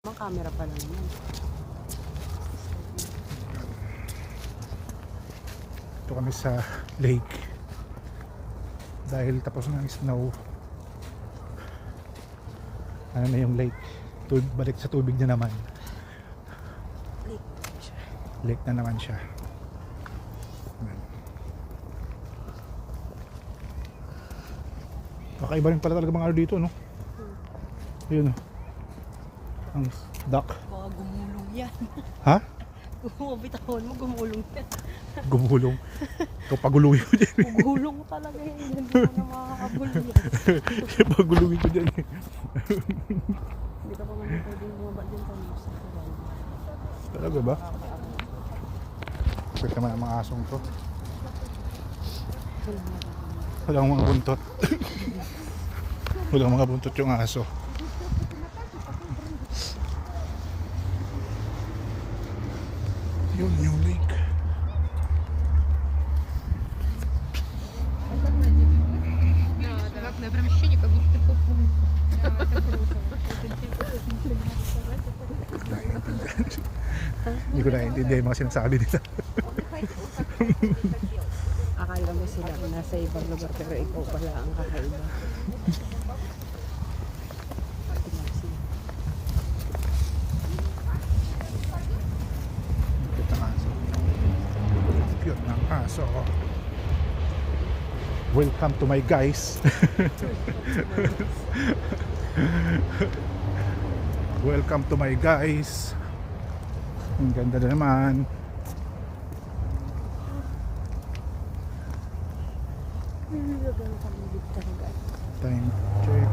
Mga camera pa lang yan. Ito kami sa lake. Dahil tapos na ang snow. Ano na yung lake? Balik sa tubig na naman. Lake na naman siya. Ayan. Kakaiba rin pala talaga mga ano dito, no? Ayun, no? Ang duck. Baka gumulong yan. Ha? Bitawan mo, gumulong yan. Gumulong. Ito paguluhin ko dyan. Gugulong talaga yan. Hindi mo na makakabulong yan. Paguluhin ko dyan. Hindi ka pa naman pwedeng bumaba din sa musa. Talaga ba? Pwede naman ang mga asong to. Walang mga buntot. Walang mga buntot yung aso. Yun yung lake. Прям ощущение, как будто ты попал. Hindi ko naiintindihan yung mga sinasabi nila. Akala mo sila nasa ibang lugar pero ikaw pala ang kakaiba. Cute ng aso. Cute ng aso. Welcome to my guys. Welcome to my guys. Ang ganda na naman. Time check.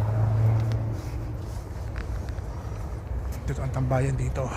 Dito ang tambayan dito.